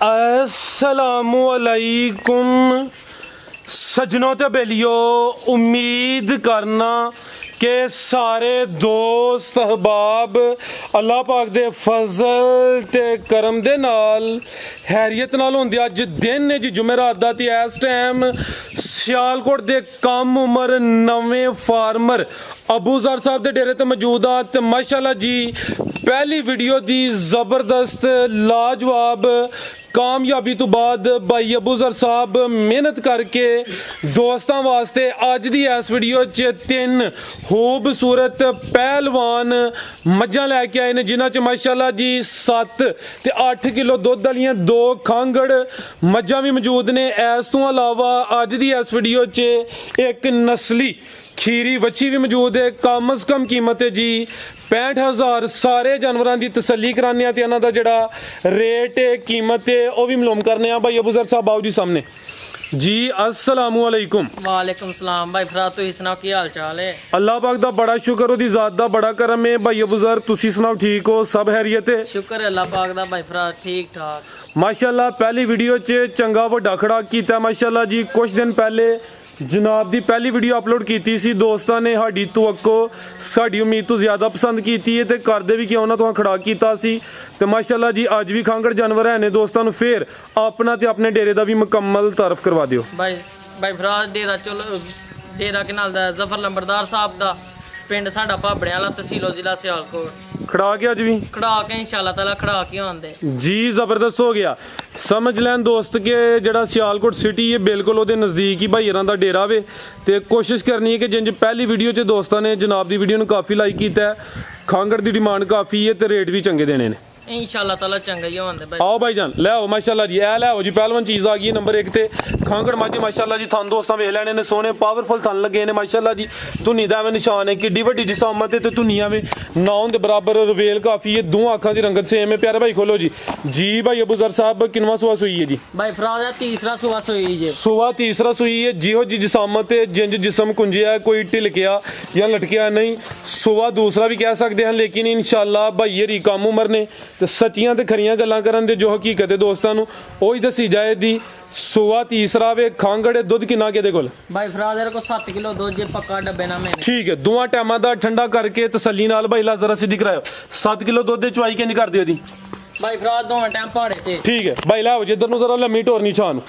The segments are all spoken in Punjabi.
अस्सलामुअलैकुम सजनों ते बेलियो, उम्मीद करना कि सारे दोस्त अहबाब अल्लाह पाक दे फजल ते करम दे नाल हैरियत नाल होंदे। अज दिन ने जी जुमेरात दा ते इस टाइम सियालकोट दे कम उम्र नवें फार्मर अबू ज़र साहब दे डेरे ते मौजूद आ ते माशाअल्लाह जी पहली वीडियो दी ज़बरदस्त लाजवाब कामयाबी तो बाद भाई अबू ज़र साहब मेहनत करके दोस्तों वास्ते अज दी इस वीडियो च 3 खूबसूरत पहलवान मज्जां लैके आए ने, जिन्हां च माशाअल्लाह जी 7 ते 8 किलो दुध वालियां 2 खांगड़ मज्जां भी मौजूद ने। इस तो अलावा अज दी इस वीडियो च एक नस्ली खीरी वच्छी भी मौजूद है। कम अज़ कम कीमत है जी 65,000। सारे जानवरों की तसल्ली कराने ते इन्हां दा जिहड़ा रेट है कीमत है वह भी मालूम करने भाई अबू ज़र साहब आओ जी सामने जी। अस्सलामुअलैकुम। वालेकुम सलाम भाई फराज, तुसीं सुनाओ की हाल चाल है? अल्लाह पाक दा बड़ा शुक्र, ओदी ज़ात दा बड़ा करम है। भाई अबू ज़र तुसीं सुनाओ ठीक हो, सब हैरियत है? शुक्र है अल्लाह पाक दा भाई फराज, ठीक ठाक माशाअल्लाह। पहली वीडियो च चंगा वड्डा खड़ा कीता माशाअल्लाह जी। कुछ दिन पहले जनाब दी पहली वीडियो अपलोड की सी, दोस्तों ने साड़ी तवक्को साड़ी उम्मीद तो ज़्यादा पसंद की है तो करदे भी क्यों ना तुहां खड़ा किया सी ते माशाअल्लाह जी अज भी खांगड़ जानवर है ने दोस्तों नूं फिर अपना ते अपने डेरे का भी मुकम्मल तारफ करवा दिओ। भाई फराज डेरा चलो डेरा के नाल दा जफर लंबरदार साहब दा पिंड साडा भाबड़े वाला तहसीलो जिला सियालकोट। खड़ा के अज भी खड़ा के इंशाअल्लाह ताला खड़ा के आंदे जी। जबरदस्त हो गया। समझ लैन दोस्त के जड़ा सियालकोट सिटी है बिल्कुल ओदे नज़दीक ही भाई दा डेरा वे ते कोशिश करनी है कि जिंज पहली वीडियो च दोस्तों ने जनाब दी वीडियो नूं काफ़ी लाइक किया है। खांगड़ दी डिमांड काफ़ी है ते रेट भी चंगे देने ने इंशाअल्लाह ताला चंगा ही होंदे भाई। आओ भाई जान ले आओ माशाअल्लाह जी, ए ले आओ जी पहलवान चीज़ आ गई नंबर 1 ते खांगड़ माझे माशाअल्लाह जी। थान दोस्तों वेख लैने ने सोने पावरफुल थान लगे ने माशाअल्लाह जी। धुनी दा में निशान है किड्डी वड्डी जिसामत है ते धुनिया में नाउन दे बराबर रवेल काफ़ी है। दो आँखों की रंगत सेम है। प्यारे भाई खोलो जी। जी भाई अबू ज़र साहब किनवा सुआ सुई है जी? भाई फराज तीसरा सुआ सुई है। सुआ तीसरा सुई है। जिहो जी जिसामत है जिंज जिसम कुंजिया कोई ढिलकिया या लटकिया नहीं। सुआ दूसरा भी कह सकते हैं, लेकिन इंशाअल्लाह भाई री कम उम्र ने तो सच्चियां ते खरियां गल्लां करन दे जो हकीकत है दोस्तों नूं ओही दसी जाए दी। सुआ तीसरा वे खांगड़ दुध किन्ना के दे कोल? भाई फराज को 7 किलो दुध जे पक्का डब्बे ना में ठीक है। दोवां टाइमां दा ठंडा करके तसल्ली नाल भाई ला जरा सीधी करायो। 7 किलो दुध दे चुआई किंज कर दियो दी? भाई फराज दोवें टाइम पहाड़े ते ठीक है भाई लाओ जिधर नूं जरा लम्मी टोरनी छान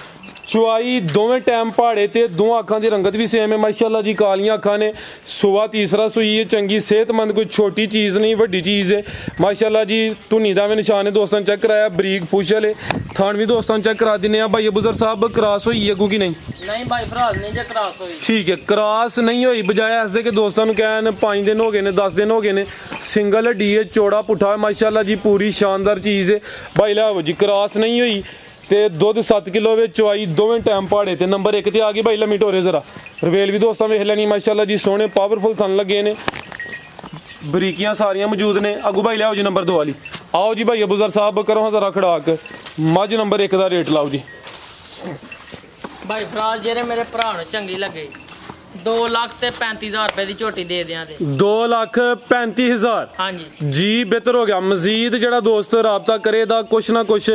चुआई दोवें टाइम पहाड़े ते दो अखां की रंगत भी सेम है माशाअल्लाह जी। कालियां अखां ने। सुआ तीसरा सुई है, चंगी सेहतमंद, कोई छोटी चीज़ नहीं वड्डी चीज़ है माशाअल्लाह जी। धुनी दा भी निशान है दोस्तों चेक कराया, बरीक फुशल है। थान भी दोस्तों चेक करा दिने भाई अबू ज़र साहब क्रॉस हुई है कि नहीं? नहीं भाई फराज नहीं जे क्रॉस हुई। ठीक है क्रॉस नहीं हुई बजाय ऐसे कि दोस्तों को कहन 5 दिन हो गए ने 10 दिन हो गए ने। सिंगल हड्डी है, चौड़ा पुट्ठा माशाअल्लाह जी, पूरी शानदार चीज़ है भाई। लाओ जी क्रॉस नहीं हुई ते दुध 7 किलो वे चुआई दोवें टाइम पहाड़े ते नंबर 1 ते आ गई भाई लम्मी टोरे जरा रवेल भी दोस्तों वेख लैनी माशाअल्लाह जी। सोने पावरफुल थन लगे ने, बरीकियां सारियां मौजूद ने। अगू भाई लियाओ जी नंबर 2 वाली। आओ जी भाई अबू ज़र साहब करो हाँ जरा खड़ाक मझ नंबर 1 का रेट लाओ जी। भाई फराज जेरे मेरे भरा नूं चंगी लगे 2,35,000 रुपए की झोटी दे दियां ते 2,35,000। हाँ जी जी बेहतर हो गया। मजीद जड़ा दोस्त राबता करे दा कुछ ना कुछ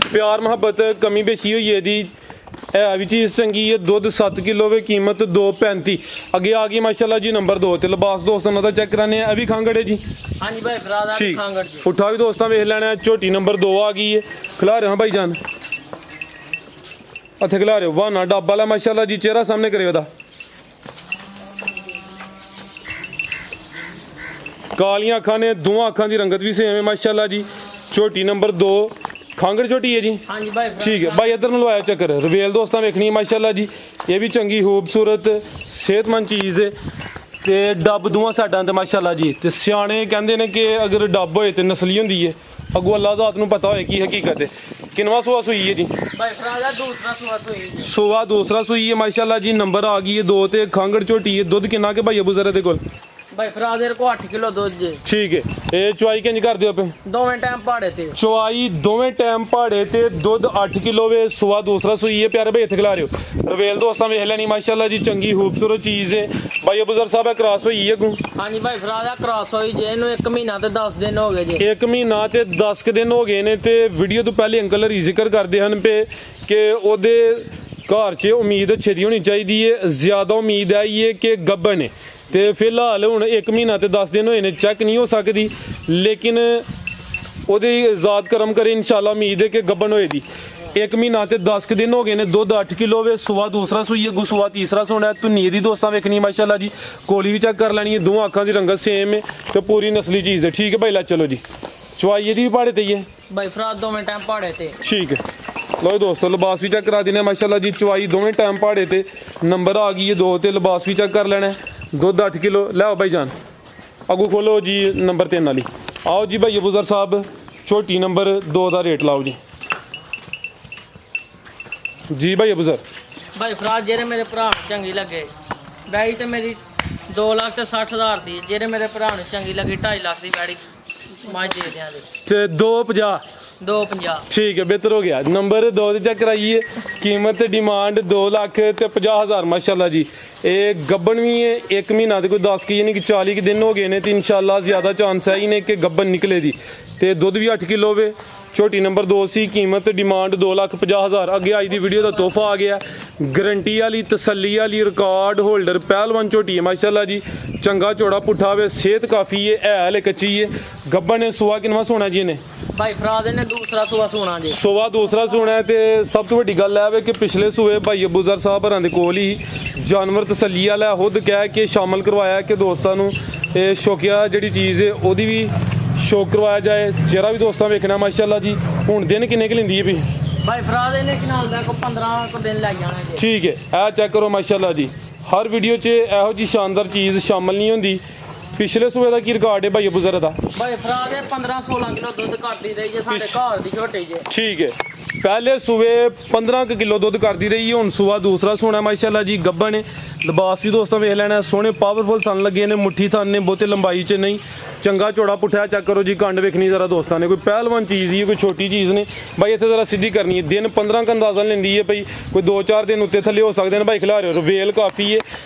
प्यार मोहब्बत कमी बेशी हुई है दी है भी चीज़ चंगी है। दुध 7 किलो वे कीमत 2,35। अगे आ गई माशाअल्लाह जी नंबर 2 ते लिबास दोस्तों का चेक कराने अभी खांगड़ है जी। हाँ जी भाई फराज ठीक खांगड़ जी। उठा भी दोस्तों वेख लेना। झोटी नंबर 2 आ गई है। खिला रहे हो भाई जान हथे खिला रहे हो वाह ना डब्बा ला माशाअल्लाह जी। चेहरा सामने करे ओदा कालियां अखां ने, दो अखां की रंगत भी सेम है माशाअल्लाह जी। झोटी नंबर 2 खांगड़ झोटी है जी। हाँ जी भाई ठीक है भाई इधर लवाया चक्कर रवेल दोस्तों वेखनी है माशाअल्लाह जी। ये भी चंगी खूबसूरत सेहतमंद चीज़ है ते डब दुआं साइडां ते माशाअल्लाह जी। ते सियाने कहंदे ने कि अगर डब होए ते नस्ली होंदी है। अगू अल्लाह ज़ात नूं पता होए की हकीकत है। किनवा सुआ सुई है जी? भाई फराजा दूसरा सुआ सुई। सुआ दूसरा सुई है माशाअल्लाह जी। नंबर आ गई है 2 ते खांगड़ झोटी है। दुध किन्ना के भाई अबू ज़र दे कोल? ਭਾਈ ਫਰਾਦ ਦੇ ਕੋ 8 ਕਿਲੋ ਦੁੱਧ ਜੇ ਠੀਕ ਹੈ ਇਹ ਚੁਆਈ ਕਿੰਜ ਕਰਦੇ ਹੋ ਪਏ ਦੋਵੇਂ ਟਾਈਮ ਪਹਾੜੇ ਤੇ ਚੁਆਈ ਦੋਵੇਂ ਟਾਈਮ ਪਹਾੜੇ ਤੇ ਦੁੱਧ 8 ਕਿਲੋ ਵੇ ਸਵਾ ਦੂਸਰਾ ਸੂਈ ਹੈ ਪਿਆਰੇ ਭਾਈ ਇੱਥੇ ਖਿਲਾ ਰਿਓ ਰਵੇਲ ਦੋਸਤਾਂ ਵੇਖ ਲੈਣੀ ਮਾਸ਼ਾਅੱਲਾ ਜੀ ਚੰਗੀ ਖੂਬਸੂਰਤ ਚੀਜ਼ ਹੈ ਭਾਈ ਅਬੂਜ਼ਰ ਸਾਹਿਬ ਇਹ ਕ੍ਰਾਸ ਹੋਈ ਹੈ ਅੱਗੋਂ ਹਾਂਜੀ ਭਾਈ ਫਰਾਦ ਆ ਕ੍ਰਾਸ ਹੋਈ ਜੇ ਇਹਨੂੰ 1 ਮਹੀਨਾ ਤੇ 10 ਦਿਨ ਹੋ ਗਏ ਜੇ 1 ਮਹੀਨਾ ਤੇ 10 ਕੁ ਦਿਨ ਹੋ ਗਏ ਨੇ ਤੇ ਵੀਡੀਓ ਤੋਂ ਪਹਿਲੇ ਅੰਕਲ ਜ਼ਿਕਰ ਕਰਦੇ ਹਨ ਪਏ ਕਿ ਉਹਦੇ ਘਰ 'ਚ ਉਮੀਦ ਛੇਤੀ ਹੋਣੀ ਚਾਹੀਦੀ ਹੈ ਜ਼ਿਆਦਾ ਉਮੀਦ ਆਈ ਹੈ ਕਿ ਗੱਭਣ ਹੈ ਤੇ ਫਿਲਹਾਲ ਹੁਣ 1 ਮਹੀਨਾ ਤੇ 10 ਦਿਨ ਹੋਏ ਨੇ ਚੈੱਕ ਨਹੀਂ ਹੋ ਸਕਦੀ ਲੇਕਿਨ ਉਹਦੀ ਜ਼ਾਤ ਕਰਮ ਕਰੇ ਇਨਸ਼ਾਅੱਲਾ ਉਮੀਦ ਹੈ ਕਿ ਗੱਭਣ ਹੋਏਗੀ 1 ਮਹੀਨਾ ਤੇ 10 ਕੁ ਦਿਨ ਹੋ ਗਏ ਨੇ ਦੁੱਧ 8 ਕਿਲੋ ਵੇ ਸਵਾ ਦੂਸਰਾ ਸੂਈ ਹੈ ਸਵਾ ਤੀਸਰਾ ਸੋਣਾ ਧੁੰਨੀ ਦੀ ਦੋਸਤਾਂ ਵੇਖਣੀ ਮਾਸ਼ਾਅੱਲਾ ਜੀ ਕੋਲੀ ਵੀ ਚੈੱਕ ਕਰ ਲੈਣੀ ਹੈ ਦੋਵਾਂ ਅੱਖਾਂ ਦੀ ਰੰਗਤ ਸੇਮ ਹੈ ਤੇ ਪੂਰੀ ਨਸਲੀ ਚੀਜ਼ ਹੈ ਠੀਕ ਹੈ ਭਾਈ ਲੈ ਚਲੋ ਜੀ ਚੁਆਈ ਇਹਦੀ ਵੀ ਪਹਾੜੇ ਤੇ ਹੀ ਹੈ ਭਾਈ ਫਰਾਦ ਦੋਵੇਂ ਟਾਈਮ ਪਹਾੜੇ ਤੇ ਠੀਕ ਹੈ ਲੋ ਦੋਸਤੋ ਲਿਬਾਸ ਵੀ ਚੈੱਕ ਕਰਾ ਦਿੰਦੇ ਮਾਸ਼ਾਅੱਲਾ ਜੀ ਚੁਆਈ ਦੋਵੇਂ ਟਾਈਮ ਪਹਾੜੇ ਤੇ ਨੰਬਰ ਆ ਗਈ ਹੈ 2 ਤੇ ਲਿਬਾਸ ਵੀ ਚੈੱਕ ਕਰ ਲੈਣਾ ਦੁੱਧ 8 ਕਿਲੋ ਲੈ ਆਓ ਭਾਈ ਜਾਨ ਅੱਗੂ ਖੋਲੋ ਜੀ ਨੰਬਰ 3 ਵਾਲੀ ਆਓ ਜੀ ਭਾਈ ਅਬੂਜ਼ਰ ਸਾਹਿਬ ਛੋਟੀ ਨੰਬਰ 2 ਦਾ ਰੇਟ ਲਾਓ ਜੀ ਭਾਈ ਅਬੂਜ਼ਰ ਭਾਈ ਫਰਾਦ ਜਿਹੜੇ ਮੇਰੇ ਭਰਾ ਨੂੰ ਚੰਗੀ ਲੱਗੇ ਵੈੜੀ ਤੇ ਮੇਰੀ 2,60,000 ਦੀ ਜਿਹੜੇ ਮੇਰੇ ਭਰਾ ਨੂੰ ਚੰਗੀ ਲੱਗੀ 2.5 ਲੱਖ ਦੀ ਵੈੜੀ ਮੈਂ ਦੇ ਦਿਆਂਗੇ ਤੇ 250 250 ਠੀਕ ਹੈ ਬਿਹਤਰ ਹੋ ਗਿਆ ਨੰਬਰ 2 ਤੇ ਚੈੱਕ ਕਰਾਈਏ ਕੀਮਤ ਤੇ ਡਿਮਾਂਡ 2 ਲੱਖ ਤੇ 50,000 ਮਾਸ਼ਾਅੱਲਾ ਜੀ ਇਹ ਗੱਬਨ ਵੀ ਹੈ 1 ਮਹੀਨਾ ਤੇ ਕੋਈ 10 ਕੀ ਯਾਨੀ ਕਿ 40 ਕੁ ਦਿਨ ਹੋ ਗਏ ਨੇ ਤੇ ਇਨਸ਼ਾਅੱਲਾ ਜ਼ਿਆਦਾ ਚਾਂਸ ਹੈ ਹੀ ਨੇ ਕਿ ਗੱਬਨ ਨਿਕਲੇ ਦੀ ਤੇ ਦੁੱਧ ਵੀ 8 ਕਿਲੋ ਵੇ ਛੋਟੀ ਨੰਬਰ 2 ਸੀ ਕੀਮਤ ਡਿਮਾਂਡ 2,50,000 ਅੱਗੇ ਅੱਜ ਦੀ ਵੀਡੀਓ ਦਾ ਤੋਹਫਾ ਆ ਗਿਆ ਗਰੰਟੀ ਵਾਲੀ ਤਸੱਲੀ ਵਾਲੀ ਰਿਕਾਰਡ ਹੋਲਡਰ ਪਹਿਲਵਾਨ ਝੋਟੀ ਹੈ ਮਾਸ਼ਾਅੱਲਾ ਜੀ ਚੰਗਾ ਚੌੜਾ ਪੁੱਠਾ ਵੇ ਸਿਹਤ ਕਾਫੀ ਹੈ ਹਲੇ ਕੱਚੀ ਹੈ ਗੱਬਨ ਨੇ ਸੁਆ ਕਿਨਵਾ ਸੋਣਾ ਜੀ ਨੇ ਭਾਈ ਫਰਾਦ ਨੇ ਦੂਸਰਾ ਸੂਆ ਸੋਣਾ ਜੀ ਸੁਆ ਦੂਸਰਾ ਸੋਣਾ ਹੈ ਤੇ ਸਭ ਤੋਂ ਵੱਡੀ ਗੱਲ ਹੈ ਵੇ ਕਿ ਪਿਛਲੇ ਸੂਏ ਭਾਈ ਅਬੂਜ਼ਰ ਸਾਹਿਬ ਹਰਾਂ ਦੇ ਕੋਲ ਹੀ ਜਾਨਵਰ ਤਸੱਲੀ ਵਾਲਾ ਖੁਦ ਕਹਿ ਕੇ ਸ਼ਾਮਲ ਕਰਵਾਇਆ ਕਿ ਦੋਸਤਾਂ ਨੂੰ ਇਹ ਸ਼ੌਕੀਆ ਜਿਹੜੀ ਚੀਜ਼ ਹੈ ਉਹਦੀ ਵੀ ਸ਼ੌਕ ਕਰਵਾਇਆ ਜਾਏ ਚਿਹਰਾ ਵੀ ਦੋਸਤਾਂ ਵੇਖਣਾ ਮਾਸ਼ਾਅੱਲਾ ਜੀ ਹੁਣ ਦਿਨ ਕਿੰਨੇ ਕੁ ਲੈਂਦੀ ਹੈ ਵੀ ਭਾਈ ਫਰਾਦ ਨੇ ਕਿਨਾਲ ਦਾ ਕੋ 15 ਕੁ ਦਿਨ ਲੱਗ ਜਾਣਾ ਜੀ ਠੀਕ ਹੈ ਇਹ ਚੈੱਕ ਕਰੋ ਮਾਸ਼ਾਅੱਲਾ ਜੀ ਹਰ ਵੀਡੀਓ 'ਚ ਇਹੋ ਜੀ ਸ਼ਾਨਦਾਰ ਚੀਜ਼ ਸ਼ਾਮਲ ਨਹੀਂ ਹੁੰਦੀ ਪਿਛਲੇ ਸੂਏ ਦਾ ਕੀ ਰਿਕਾਰਡ ਹੈ ਭਾਈ ਅਬੂਜ਼ਰ ਦਾ ਭਾਈ ਫਰਾਦ 15-16 ਕਿਲੋ ਦੁੱਧ ਕਰਦੀ ਰਹੀ ਜੇ ਸਾਡੇ ਘਰ ਦੀ ਝੋਟੀ ਜੇ ਠੀਕ ਹੈ ਪਹਿਲੇ ਸੂਏ 15 ਕਿਲੋ ਦੁੱਧ ਕਰਦੀ ਰਹੀ ਹੁਣ ਸੂਆ ਦੂਸਰਾ ਸੋਣਾ ਮਾਸ਼ਾਅੱਲਾ ਜੀ ਗੱਬਾ ਨੇ ਲਿਬਾਸ ਵੀ ਦੋਸਤਾਂ ਵੇਖ ਲੈਣਾ ਸੋਹਣੇ ਪਾਵਰਫੁਲ ਥਣ ਲੱਗੇ ਨੇ ਮੁੱਠੀ ਥਣ ਨੇ ਬਹੁਤੇ ਲੰਬਾਈ 'ਚ ਨਹੀਂ ਚੰਗਾ ਚੌੜਾ ਪੁੱਠਾ ਚੈੱਕ ਕਰੋ ਜੀ ਕੰਡ ਵੇਖਣੀ ਜ਼ਰਾ ਦੋਸਤਾਂ ਨੇ ਕੋਈ ਪਹਿਲਵਾਨ ਚੀਜ਼ ਹੀ ਕੋਈ ਛੋਟੀ ਚੀਜ਼ ਨੇ ਭਾਈ ਇੱਥੇ ਜ਼ਰਾ ਸਿੱਧੀ ਕਰਨੀ ਹੈ ਦਿਨ 15 ਕ ਅੰਦਾਜ਼ਾ ਲੈਂਦੀ ਹੈ ਭਾਈ ਕੋਈ 2-4 ਦਿਨ ਉੱਤੇ ਥੱਲੇ ਹੋ ਸਕਦੇ ਨੇ ਭਾਈ ਖਿਲਾ ਰਹੇ ਹੋ ਰਵੇਲ ਕਾਫੀ ਹੈ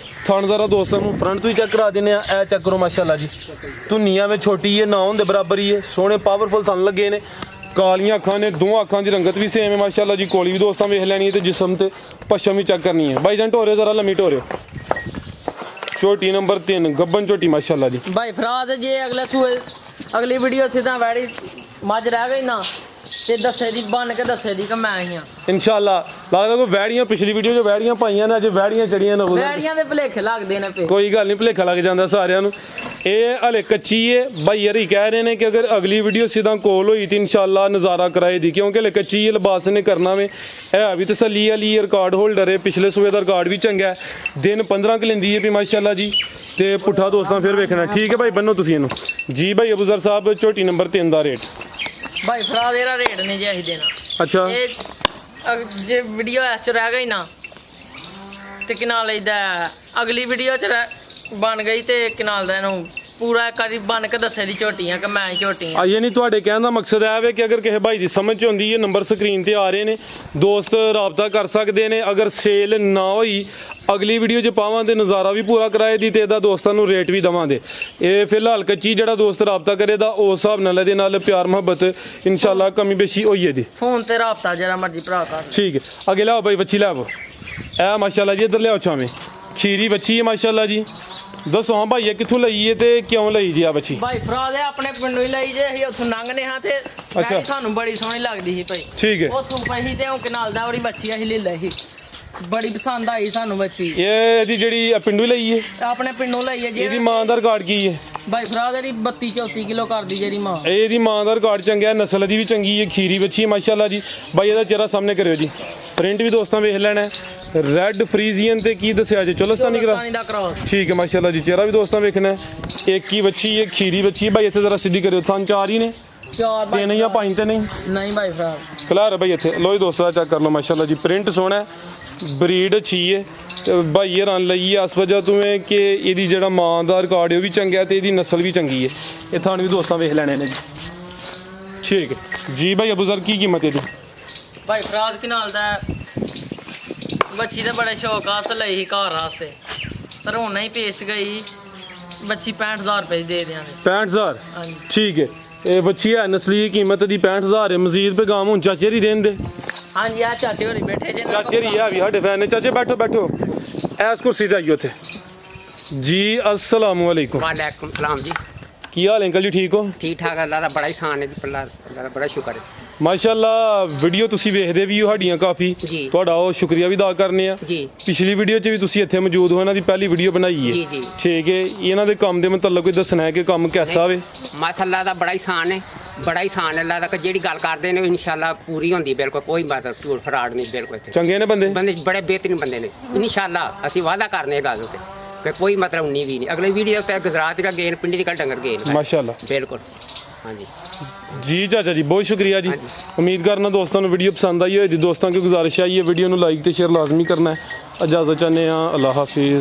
ਥਣ ਜ਼ਰਾ ਦੋਸਤਾਂ ਨੂੰ ਫਰੰਟ ਤੋਂ ਹੀ ਚੈੱਕ ਕਰਾ ਦਿੰਦੇ ਆ ਇਹ ਚੈੱਕ ਕਰੋ ਮਾਸ਼ਾਅੱਲਾ ਜੀ ਧੁੰਨੀਆਂ ਵਿੱਚ ਛੋਟੀ ਹੈ ਨਾ ਹੁੰਦੇ ਬਰਾਬਰ ਹੀ ਹੈ ਸੋਹਣੇ ਪਾਵਰਫੁਲ ਥਣ ਲੱਗੇ ਨੇ ਕਾਲੀਆਂ ਅੱਖਾਂ ਨੇ ਦੋਵਾਂ ਅੱਖਾਂ ਦੀ ਰੰਗਤ ਵੀ ਸੇਮ ਹੈ ਮਾਸ਼ਾਅੱਲਾ ਜੀ ਕੋਲੀ ਵੀ ਦੋਸਤਾਂ ਵੇਖ ਲੈਣੀ ਹੈ ਤੇ ਜਿਸਮ ਤੇ ਪੱਛਮ ਵੀ ਚੈੱਕ ਕਰਨੀ ਹੈ ਭਾਈ ਜਾਨ ਢੋਰਿਓ ਜ਼ਰਾ ਲੰਮੀ ਢੋਰਿਓ ਛੋਟੀ ਨੰਬਰ 3 ਗੱਬਨ ਝੋਟੀ ਮਾਸ਼ਾਅੱਲਾ ਜੀ ਭਾਈ ਫਰਾਦ ਜੇ ਅਗਲੇ ਸੂਏ ਅਗਲੀ ਵੀਡੀਓ ਸਿੱਧਾ ਵੈੜੀ ਮੱਝ ਰਹਿ ਗਈ ਨਾ ਤੇ ਦੱਸੇ ਦੀ ਬਣ ਕੇ ਦੱਸੇ ਦੀ ਕਿ ਮੈਂ ਆਈ ਆ ਇਨਸ਼ਾਅੱਲਾ ਲੱਗਦਾ ਕੋਈ ਵੈੜੀਆਂ ਪਿਛਲੀ ਵੀਡੀਓ 'ਚ ਵੈੜੀਆਂ ਪਾਈਆਂ ਨੇ ਅੱਜ ਵੈੜੀਆਂ ਚੜੀਆਂ ਨੇ ਵੈੜੀਆਂ ਦੇ ਭੁਲੇਖੇ ਲੱਗਦੇ ਨੇ ਪੇ ਕੋਈ ਗੱਲ ਨਹੀਂ ਭੁਲੇਖਾ ਲੱਗ ਜਾਂਦਾ ਸਾਰਿਆਂ ਨੂੰ ਇਹ ਹਲੇ ਕੱਚੀ ਹੈ ਭਾਈ ਯਾਰੀ ਕਹਿ ਰਹੇ ਨੇ ਕਿ ਅਗਰ ਅਗਲੀ ਵੀਡੀਓ ਸਿੱਧਾ ਕੋਲ ਹੋਈ ਤੇ ਇਨਸ਼ਾਅੱਲਾ ਨਜ਼ਾਰਾ ਕਰਾਏ ਦੀ ਕਿਉਂਕਿ ਹਲੇ ਕੱਚੀ ਹੈ ਲਿਬਾਸ ਨੇ ਕਰਨਾ ਵੇ ਇਹ ਵੀ ਤਸੱਲੀ ਵਾਲੀ ਰਿਕਾਰਡ ਹੋਲਡਰ ਹੈ ਪਿਛਲੇ ਸੂਏ ਦਾ ਰਿਕਾਰਡ ਵੀ ਚੰਗਾ ਹੈ ਦਿਨ 15 ਕ ਲੈਂਦੀ ਹੈ ਵੀ ਮਾਸ਼ਾਅੱਲਾ ਜੀ ਤੇ ਪੁੱਠਾ ਦੋਸਤਾਂ ਫਿਰ ਵੇਖਣਾ ਠੀਕ ਹੈ ਭਾਈ ਬੰਨੋ ਤੁਸੀਂ ਇਹਨੂੰ ਜੀ ਭਾਈ ਅਬੂਜ਼ਰ ਸਾਹਿਬ ਝੋਟੀ ਨੰਬਰ 3 ਦਾ ਰੇਟ ਭਾਈ ਫਰਾਦ ਇਹਦਾ ਰੇਟ ਨਹੀਂ ਜੇ ਅਸੀਂ ਦੇਣਾ ਅੱਛਾ ਇਹ ਜੇ ਵੀਡੀਓ ਐਸ ਚ ਰਹਿ ਗਈ ਨਾ ਤੇ ਕਿਨਾਲ ਲਈਦਾ ਅਗਲੀ ਵੀਡੀਓ ਚ ਬਣ ਗਈ ਤੇ ਕਿਨਾਲ ਦਾ ਇਹਨੂੰ ਪੂਰਾ ਕਰੀ ਬਣ ਕੇ ਦੱਸੇ ਦੀ ਝੋਟੀਆਂ ਕਿ ਮੈਂ ਝੋਟੀ ਆ ਯਾਨੀ ਤੁਹਾਡੇ ਕਹਿਣ ਦਾ ਮਕਸਦ ਹੈ ਵੇ ਕਿ ਅਗਰ ਕਿਸੇ ਭਾਈ ਦੀ ਸਮਝ ਚ ਹੁੰਦੀ ਹੈ ਨੰਬਰ ਸਕਰੀਨ ਤੇ ਆ ਰਹੇ ਨੇ ਦੋਸਤ ਰਾਬਤਾ ਕਰ ਸਕਦੇ ਨੇ ਅਗਰ ਸੇਲ ਨਾ ਹੋਈ ਅਗਲੀ ਵੀਡੀਓ 'ਚ ਪਾਵਾਂ ਤੇ ਨਜ਼ਾਰਾ ਵੀ ਪੂਰਾ ਕਰਾਏ ਦੀ ਤੇ ਇਹਦਾ ਦੋਸਤਾਂ ਨੂੰ ਰੇਟ ਵੀ ਦਵਾਂਗੇ ਇਹ ਫਿਲਹਾਲ ਕੱਚੀ ਜਿਹੜਾ ਦੋਸਤ ਰਾਬਤਾ ਕਰੇਦਾ ਉਸ ਹਿਸਾਬ ਨਾਲ ਇਹਦੇ ਨਾਲ ਪਿਆਰ ਮੁਹੱਬਤ ਇਨਸ਼ਾਅੱਲਾ ਕਮੀ ਬੇਸ਼ੀ ਹੋਈ ਇਹਦੀ ਫੋਨ ਤੇ ਰਾਬਤਾ ਜਿਹੜਾ ਮਰਜ਼ੀ ਭਰਾ ਕਰ ਠੀਕ ਹੈ ਅੱਗੇ ਲਿਆਓ ਭਾਈ ਬੱਚੀ ਲਿਆਓ ਇਹ ਮਾਸ਼ਾਅੱਲਾ ਜੀ ਇੱਧਰ ਲਿਆਓ ਛਾਵੇਂ ਖੀਰੀ ਬੱਚੀ ਹੈ ਮਾਸ਼ਾਅੱਲਾ ਜੀ ਦੱਸੋ ਹਾਂ ਭਾਈ ਇਹ ਕਿੱਥੋਂ ਲਈ ਹੈ ਤੇ ਕਿਉਂ ਲਈ ਜੀ ਆ ਬੱਚੀ ਭਾਈ ਫਰਾਦ ਆਪਣੇ ਪਿੰਡੋਂ ਹੀ ਲਈ ਜੇ ਅਸੀਂ ਉੱਥੋਂ ਲੰਘਨੇ ਹਾਂ ਤੇ ਵੈੜੀ ਸਾਨੂੰ ਬੜੀ ਸੋਹਣੀ ਲੱਗਦੀ ਸੀ ਭਾਈ ਠੀਕ ਹੈ ਉਹ ਸੂਪਾ ਹੀ ਤੇ ਉਹ ਕਿਨਾਲ ਦਾ ਉਹਦੀ ਬੱਚੀ ਅਸੀਂ ਲੈ ਲਈ ਬੜੀ ਪਸੰਦ ਆਈ ਸਾਨੂੰ ਬੱਚੀ ਇਹ ਇਹਦੀ ਜਿਹੜੀ ਪਿੰਡੂ ਲਈ ਹੈ ਆਪਣੇ ਪਿੰਡੋਂ ਲਈ ਹੈ ਜੀ ਇਹਦੀ ਮਾਂ ਦਾ ਰਿਕਾਰਡ ਕੀ ਹੈ ਭਾਈ ਫਰਾਦ ਇਹਦੀ 32-34 ਕਿਲੋ ਕਰਦੀ ਜਿਹੜੀ ਮਾਂ ਇਹਦੀ ਮਾਂ ਦਾ ਰਿਕਾਰਡ ਚੰਗਾ ਨਸਲ ਦੀ ਵੀ ਚੰਗੀ ਹੈ ਖੀਰੀ ਬੱਚੀ ਹੈ ਮਾਸ਼ਾਅੱਲਾ ਜੀ ਭਾਈ ਇਹਦਾ ਚਿਹਰਾ ਸਾਹਮਣੇ ਕਰਿਓ ਜੀ ਪ੍ਰਿੰਟ ਵੀ ਦੋਸਤਾਂ ਵੇਖ ਲੈਣਾ ਰੈੱਡ ਫਰੀਜ਼ੀਅਨ ਤੇ ਕੀ ਦੱਸਿਆ ਜੀ ਚੋਲਸਤਾਨੀ ਦਾ ਕ੍ਰਾਸ ਠੀਕ ਹੈ ਮਾਸ਼ਾਅੱਲਾ ਜੀ ਚਿਹਰਾ ਵੀ ਦੋਸਤਾਂ ਵੇਖਣਾ ਇੱਕ ਹੀ ਬੱਚੀ ਹੈ ਖੀਰੀ ਬੱਚੀ ਹੈ ਭਾਈ ਇੱਥੇ ਜ਼ਰਾ ਸਿੱਧੀ ਕਰਿਓ ਥਾਂ ਚਾਰ ਹੀ ਨੇ ਚਾਰ ਤੇ ਨਹੀਂ ਆ ਪੰਜ ਤੇ ਨਹੀਂ ਨਹੀਂ ਭਾਈ ਫਰਾਦ ਖਲਾਰ ਭਾਈ ਇੱਥੇ ਲੋ ਜੀ ਦੋਸਤੋ ਚੈੱਕ ਕਰ ਲਓ ਮਾਸ਼ਾਅੱਲਾ ਜੀ ਪ੍ਰਿੰਟ ਸੋਹਣਾ ਬਰੀਡ ਅੱਛੀ ਹੈ ਤੇ ਭਾਈ ਹਰਾਂ ਲਈ ਇਸ ਵਜ੍ਹਾ ਤੋਂ ਹੈ ਕਿ ਇਹਦੀ ਜਿਹੜਾ ਮਾਂ ਦਾ ਰਿਕਾਰਡ ਉਹ ਵੀ ਚੰਗਾ ਤੇ ਇਹਦੀ ਨਸਲ ਵੀ ਚੰਗੀ ਹੈ। ਇਹ ਥਾਣ ਵੀ ਦੋਸਤਾਂ ਵੇਖ ਲੈਣੇ ਨੇ ਜੀ। ਠੀਕ ਹੈ ਜੀ ਭਾਈ ਅਬੂ ਸਰ ਕੀ ਕੀਮਤ ਇਹਦੀ? ਭਾਈ ਫਰਾਦ ਕਿਨਾਲ ਦਾ ਬੱਚੀ ਦਾ ਬੜਾ ਸ਼ੌਕ ਆ ਲਈ ਸੀ ਘਰ ਵਾਸਤੇ, ਪਰ ਹੁਣ ਹੀ ਪੇਸ਼ ਗਈ ਬੱਚੀ 65000 ਰੁਪਏ ਦੇ ਦਿਆਂਗੇ। 65000 ਹਾਂਜੀ ਠੀਕ ਹੈ। ਇਹ ਬੱਚੀ ਹੈ ਨਸਲੀ ਕੀਮਤ ਦੀ 65000 ਹੈ। ਮਜ਼ੀਦ ਪੈਗਾਮ ਹੁਣ ਚਾਚੇ ਦੀ ਦੇਣ ਦੇ। ਹਾਂਜੀ ਆ ਚਾਚੇ ਹੋਰੀ ਬੈਠੇ ਜੇ ਚਾਚੇ ਦੀ ਆ ਵੀ ਸਾਡੇ ਫੈਨ ਨੇ। ਚਾਚੇ ਬੈਠੋ ਬੈਠੋ ਐਸ ਕੁਰਸੀ ਤੇ ਆਈਓ ਉੱਥੇ ਜੀ। अस्सलाम वालेकुम। वालेकुम सलाम जी। ਕੀ ਹਾਲ ਅੰਕਲ ਜੀ? ਠੀਕ ਹੋ? ठीक ठाक अल्लाह दा बड़ा एहसान है जी, अल्लाह दा बड़ा शुक्र है ਮਾਸ਼ਾਅੱਲਾ ਵੀਡੀਓ ਤੁਸੀਂ ਵੇਖਦੇ ਵੀ ਹੋ ਸਾਡੀਆਂ ਕਾਫੀ। ਜੀ। ਤੁਹਾਡਾ ਉਹ ਸ਼ੁਕਰੀਆ ਵੀ ਅਦਾ ਕਰਨੇ ਆ। जी ਪਿਛਲੀ ਵੀਡੀਓ 'ਚ ਵੀ ਤੁਸੀਂ ਇੱਥੇ ਮੌਜੂਦ ਹੋ, ਇਹਨਾਂ ਦੀ ਪਹਿਲੀ ਵੀਡੀਓ ਬਣਾਈ ਹੈ। जी जी ਠੀਕ ਹੈ। ਇਹਨਾਂ ਦੇ ਕੰਮ ਦੇ ਮੁਤਲਕ ਕੋਈ ਦੱਸਣਾ ਹੈ ਕਿ ਕੰਮ कैसा ਵੇ? माशाअल्लाह दा बड़ा एहसान है, बड़ा एहसान है अल्लाह दा। जेड़ी गल करदे ने इंशाअल्लाह पूरी होंदी, बिल्कुल कोई मतलब झूठ फराड नहीं, बिल्कुल इत्थे ਚੰਗੇ ਨੇ ਬੰਦੇ? बंदे बड़े बेहतरीन बंदे ने इंशाअल्लाह। ਅਸੀਂ वादा करने गल उते कि कोई मतलब नहीं भी नहीं। अगली वीडियो ते गुजरात का गेन पिंडी का डंगर गेन ਮਾਸ਼ਾਅੱਲਾ बिल्कुल। हाँ जी ਜੀ ਚਾਚਾ ਜੀ ਬਹੁਤ ਸ਼ੁਕਰੀਆ ਜੀ। ਹਾਂਜੀ। ਉਮੀਦ ਕਰਨਾ ਦੋਸਤਾਂ ਨੂੰ ਵੀਡੀਓ ਪਸੰਦ ਆਈ ਹੋਏਗੀ। ਦੋਸਤਾਂ ਕੀ ਗੁਜ਼ਾਰਿਸ਼ ਆਈ ਹੈ ਵੀਡੀਓ ਨੂੰ ਲਾਈਕ ਤੇ ਸ਼ੇਅਰ ਲਾਜ਼ਮੀ ਕਰਨਾ ਹੈ। ਇਜਾਜ਼ਤ ਚਾਹੁੰਦੇ ਹਾਂ। ਅੱਲਾਹ ਹਾਫਿਜ਼।